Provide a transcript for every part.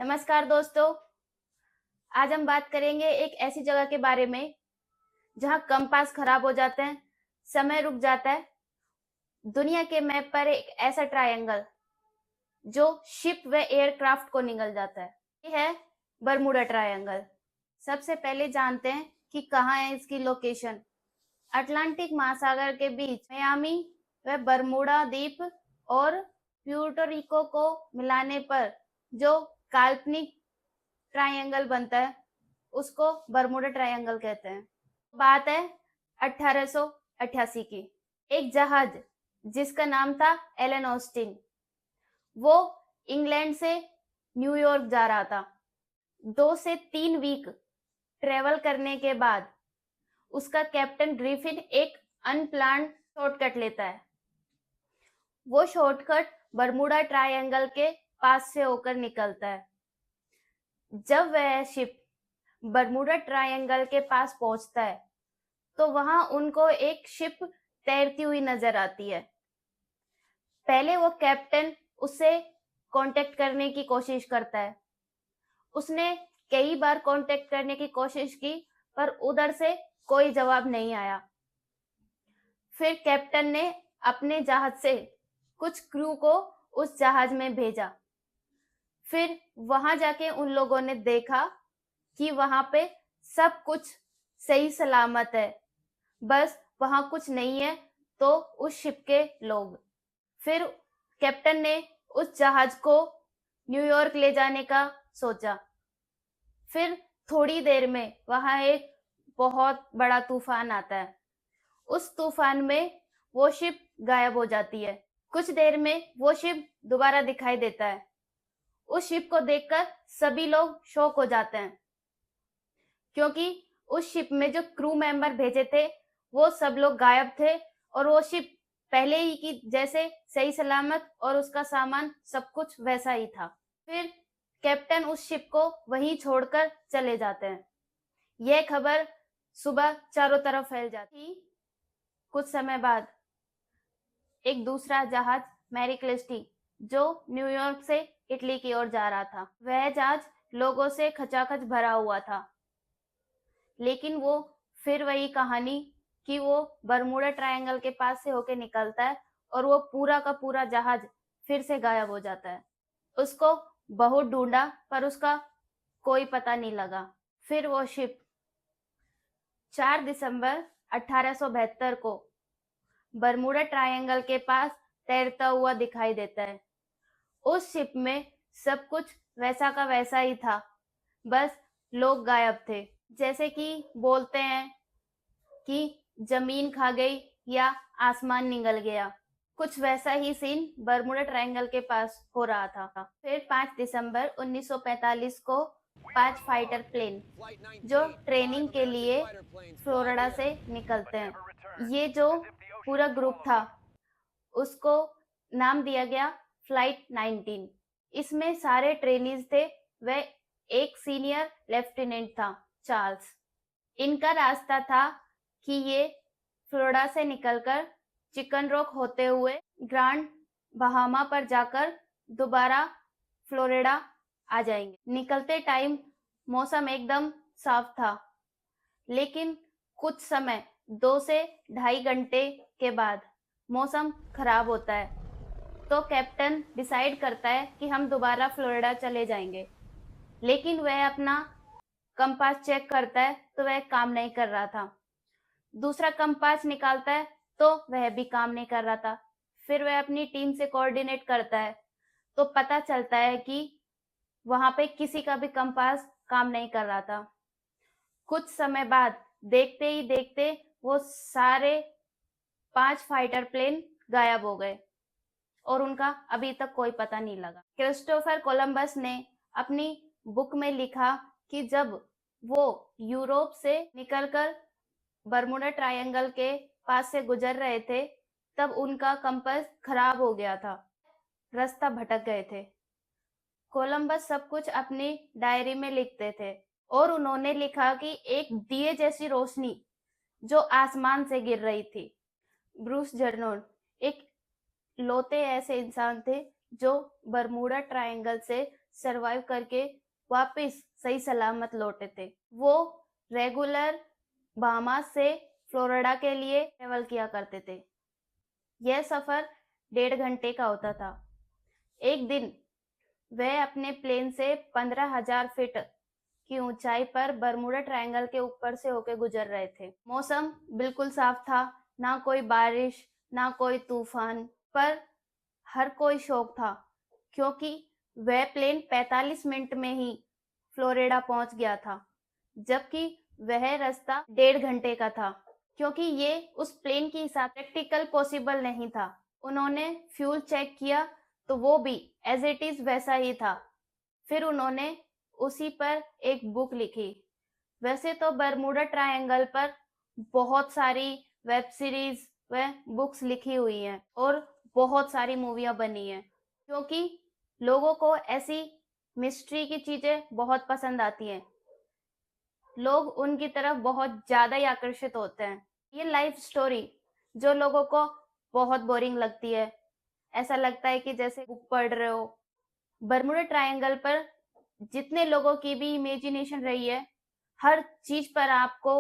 नमस्कार दोस्तों। आज हम बात करेंगे एक ऐसी जगह के बारे में जहां कंपास खराब हो जाते हैं, समय रुक जाता है। दुनिया के मैप पर एक ऐसा ट्रायंगल जो शिप व एयरक्राफ्ट को निगल जाता है, ये है बरमूडा ट्रायंगल। सबसे पहले जानते हैं कि कहाँ है इसकी लोकेशन। अटलांटिक महासागर के बीच मियामी व बरमूडा द्वीप और प्यूर्टो रिको को मिलाने पर जो काल्पनिक ट्रायंगल बनता है उसको बरमूडा ट्रायंगल कहते हैं। बात है 1888 की। एक जहाज जिसका नाम था एलन ऑस्टिन, वो इंग्लैंड से न्यूयॉर्क जा रहा था। 2 से 3 वीक ट्रेवल करने के बाद उसका कैप्टन ग्रिफिन एक अनप्लान्ड शॉर्टकट लेता है। वो शॉर्टकट बरमूडा ट्रायंगल के पास से होकर निकलता है। जब वह शिप बरमूडा ट्रायंगल के पास पहुंचता है तो वहां उनको एक शिप तैरती हुई नजर आती है। पहले वो कैप्टन उससे कांटेक्ट करने की कोशिश करता है। उसने कई बार कांटेक्ट करने की कोशिश की पर उधर से कोई जवाब नहीं आया। फिर कैप्टन ने अपने जहाज से कुछ क्रू को उस जहाज में भेजा। फिर वहां जाके उन लोगों ने देखा कि वहां पे सब कुछ सही सलामत है, बस वहां कुछ नहीं है तो उस शिप के लोग। फिर कैप्टन ने उस जहाज को न्यूयॉर्क ले जाने का सोचा। फिर थोड़ी देर में वहां एक बहुत बड़ा तूफान आता है। उस तूफान में वो शिप गायब हो जाती है। कुछ देर में वो शिप दोबारा दिखाई देता है। उस शिप को देखकर सभी लोग शॉक हो जाते हैं, क्योंकि उस शिप में जो क्रू मेंबर भेजे थे वो सब लोग गायब थे और वो शिप पहले ही की जैसे सही सलामत और उसका सामान सब कुछ वैसा ही था। फिर कैप्टन उस शिप को वहीं छोड़कर चले जाते हैं। यह खबर सुबह चारों तरफ फैल जाती। कुछ समय बाद एक दूसरा जहाज मैरी क्लेस्टी जो न्यूयॉर्क से इटली की ओर जा रहा था, वह जहाज लोगों से खचाखच भरा हुआ था। लेकिन वो फिर वही कहानी कि वो बरमूडा ट्रायंगल के पास से होके निकलता है और वो पूरा का पूरा जहाज फिर से गायब हो जाता है। उसको बहुत ढूंढा पर उसका कोई पता नहीं लगा। फिर वो शिप 4 दिसंबर 1872 को बरमूडा ट्रायंगल के पास तैरता हुआ दिखाई देता है। उस शिप में सब कुछ वैसा का वैसा ही था, बस लोग गायब थे। जैसे कि बोलते हैं कि जमीन खा गई या आसमान निगल गया, कुछ वैसा ही सीन बरमूडा ट्रायंगल के पास हो रहा था। फिर 5 दिसंबर 1945 को 5 फाइटर प्लेन जो ट्रेनिंग के लिए फ्लोरिडा से निकलते हैं। ये जो पूरा ग्रुप था उसको नाम दिया गया फ्लाइट 19। इसमें सारे ट्रेनीज थे। वह एक सीनियर लेफ्टिनेंट था, चार्ल्स। इनका रास्ता था कि ये फ्लोरिडा से निकलकर चिकन रॉक होते हुए ग्रांड बहामा पर जाकर दोबारा फ्लोरिडा आ जाएंगे। निकलते टाइम मौसम एकदम साफ था, लेकिन कुछ समय 2 से ढाई घंटे के बाद मौसम खराब होता है। तो कैप्टन डिसाइड करता है कि हम दोबारा फ्लोरिडा चले जाएंगे, लेकिन वह अपना कंपास चेक करता है तो वह काम नहीं कर रहा था। दूसरा कंपास निकालता है तो वह भी काम नहीं कर रहा था। फिर वह अपनी टीम से कोऑर्डिनेट करता है तो पता चलता है कि वहां पे किसी का भी कंपास काम नहीं कर रहा था। कुछ समय बाद देखते ही देखते वो सारे 5 फाइटर प्लेन गायब हो गए और उनका अभी तक कोई पता नहीं लगा। क्रिस्टोफर कोलंबस ने अपनी बुक में लिखा कि जब वो यूरोप से निकलकर बरमूडा ट्रायंगल के पास से गुजर रहे थे तब उनका कंपास खराब हो गया था, रास्ता भटक गए थे। कोलंबस सब कुछ अपनी डायरी में लिखते थे और उन्होंने लिखा कि एक दिए जैसी रोशनी जो आसमान से गिर रही थी। ब्रूस जर्नोन एक लौते ऐसे इंसान थे जो बरमूडा ट्रायंगल से सरवाइव करके वापस सही सलामत लौटे थे। वो रेगुलर बाहामास से फ्लोरिडा के लिए ट्रेवल किया करते थे। यह सफर 1.5 घंटे का होता था। एक दिन वह अपने प्लेन से 15,000 फीट की ऊंचाई पर बरमूडा ट्रायंगल के ऊपर से होकर गुजर रहे थे। मौसम बिल्कुल साफ था, ना कोई बारिश, ना कोई तूफान, पर हर कोई शौक था क्योंकि वह प्लेन 45 मिनट में ही फ्लोरिडा पहुंच गया था, जबकि वह रास्ता 1.5 घंटे का था। क्योंकि ये उस प्लेन के हिसाब प्रैक्टिकल पॉसिबल नहीं था। उन्होंने फ्यूल चेक किया तो वो भी एज इट इज वैसा ही था। फिर उन्होंने उसी पर एक बुक लिखी। वैसे तो बरमूडा ट्रायंगल पर बहुत सारी वेब सीरीज व बुक्स लिखी हुई हैं और बहुत सारी मूवियां बनी हैं, क्योंकि लोगों को ऐसी मिस्ट्री की चीजें बहुत पसंद आती हैं। लोग उनकी तरफ बहुत ज्यादा ही आकर्षित होते हैं। ये लाइफ स्टोरी जो लोगों को बहुत बोरिंग लगती है, ऐसा लगता है कि जैसे बुक पढ़ रहे हो। बरमूडा ट्रायंगल पर जितने लोगों की भी इमेजिनेशन रही है, हर चीज पर आपको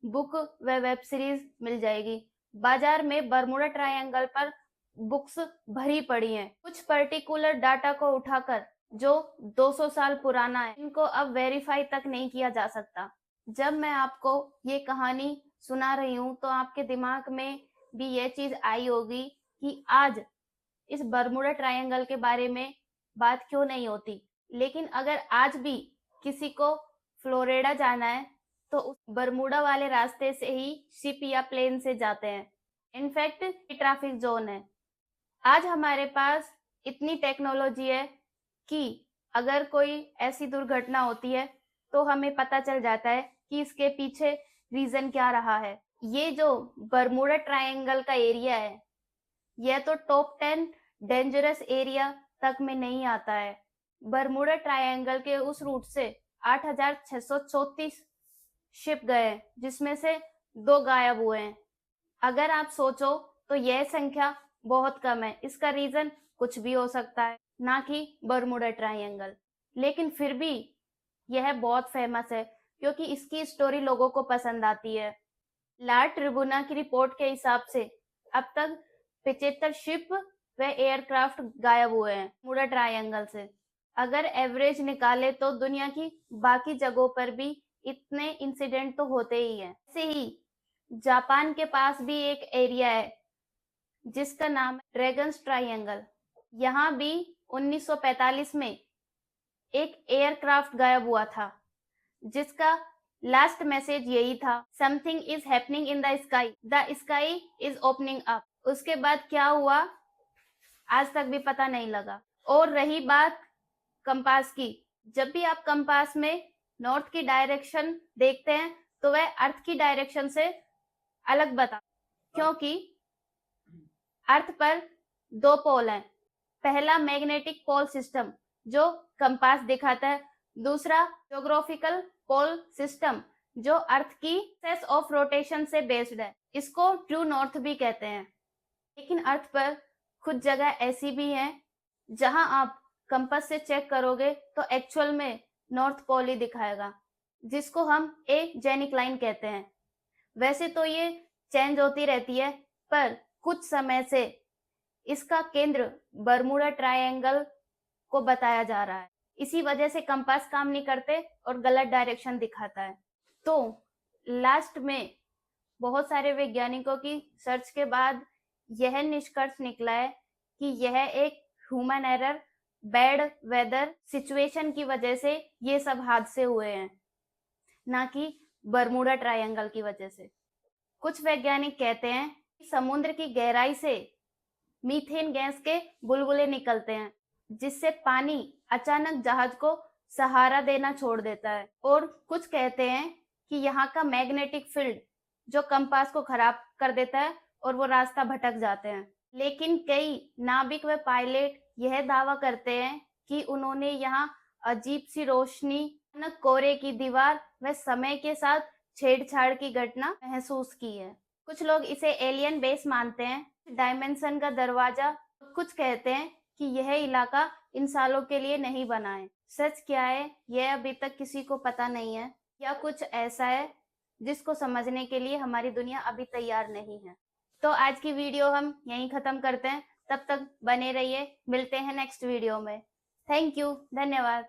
बुक व वेब सीरीज मिल जाएगी। बाजार में बरमूडा ट्रायंगल पर बुक्स भरी पड़ी हैं। कुछ पर्टिकुलर डाटा को उठाकर जो 200 साल पुराना है, इनको अब वेरीफाई तक नहीं किया जा सकता। जब मैं आपको ये कहानी सुना रही हूँ तो आपके दिमाग में भी ये चीज आई होगी कि आज इस बरमूडा ट्रायंगल के बारे में बात क्यों नहीं होती। लेकिन अगर आज भी किसी को फ्लोरिडा जाना है तो उस बरमूडा वाले रास्ते से ही शिप या प्लेन से जाते हैं। इनफैक्ट ट्रैफिक जोन है। आज हमारे पास इतनी टेक्नोलॉजी है कि अगर कोई ऐसी दुर्घटना होती है तो हमें पता चल जाता है कि इसके पीछे रीजन क्या रहा है। ये जो बरमूडा ट्रायंगल का एरिया है, यह तो टॉप 10 डेंजरस एरिया तक में नहीं आता है। बरमूडा ट्रायंगल के उस रूट से 8,634 शिप गए, जिसमें से 2 गायब हुए हैं। अगर आप सोचो तो यह संख्या बहुत कम है। इसका रीजन कुछ भी हो सकता है, ना कि बरमूडा ट्रायंगल। लेकिन फिर भी यह बहुत फेमस है क्योंकि इसकी स्टोरी लोगों को पसंद आती है। ला ट्रिब्यूना की रिपोर्ट के हिसाब से अब तक 75 शिप व एयरक्राफ्ट गायब हुए हैं बरमूडा ट्रायंगल से। अगर एवरेज निकाले तो दुनिया की बाकी जगहों पर भी इतने इंसिडेंट तो होते ही हैं। ऐसे ही जापान के पास भी एक एरिया है जिसका नाम है ड्रैगन्स ट्रायंगल। यहाँ भी 1945 में एक एयरक्राफ्ट गायब हुआ था, जिसका लास्ट मैसेज यही था, something is happening in the sky is opening up. उसके बाद क्या हुआ आज तक भी पता नहीं लगा। और रही बात कंपास की, जब भी आप कंपास में नॉर्थ की डायरेक्शन देखते हैं तो वह अर्थ की डायरेक्शन से अलग बता, क्योंकि अर्थ पर 2 पोल हैं। पहला मैग्नेटिक पोल सिस्टम जो कंपास दिखाता है, दूसरा ज्योग्राफिकल पोल सिस्टम जो अर्थ की एक्सिस ऑफ रोटेशन से बेस्ड है। इसको ट्रू नॉर्थ भी कहते हैं। लेकिन अर्थ पर कुछ जगह ऐसी भी हैं जहां आप कंपास से चेक करोगे तो एक्चुअल में नॉर्थ पोल ही दिखाएगा, जिसको हम ए जेनिक लाइन कहते हैं। वैसे तो ये चेंज होती रहती है, पर कुछ समय से इसका केंद्र बरमूडा ट्रायंगल को बताया जा रहा है। इसी वजह से कंपास काम नहीं करते और गलत डायरेक्शन दिखाता है। तो लास्ट में बहुत सारे वैज्ञानिकों की सर्च के बाद यह निष्कर्ष निकला है कि यह एक human error, bad weather situation की वजह से ये सब हादसे हुए हैं, ना कि बरमूडा ट्रायंगल की वजह से। कुछ वैज्ञानिक कहते हैं कि समुद्र की गहराई से मीथेन गैस के बुलबुले निकलते हैं, जिससे पानी अचानक जहाज को सहारा देना छोड़ देता है। और कुछ कहते हैं कि यहाँ का मैग्नेटिक फील्ड जो कंपास को खराब कर देता है और वो रास्ता भटक जाते हैं। लेकिन कई नाविक व पायलट यह दावा करते हैं कि उन्होंने यहाँ अजीब सी रोशनी, कोहरे की दीवार व समय के साथ छेड़छाड़ की घटना महसूस की है। कुछ लोग इसे एलियन बेस मानते हैं, डायमेंशन का दरवाजा। कुछ कहते हैं कि यह इलाका इन सालों के लिए नहीं बना है। सच क्या है यह अभी तक किसी को पता नहीं है, या कुछ ऐसा है जिसको समझने के लिए हमारी दुनिया अभी तैयार नहीं है। तो आज की वीडियो हम यहीं खत्म करते हैं। तब तक बने रहिए, मिलते हैं नेक्स्ट वीडियो में। थैंक यू, धन्यवाद।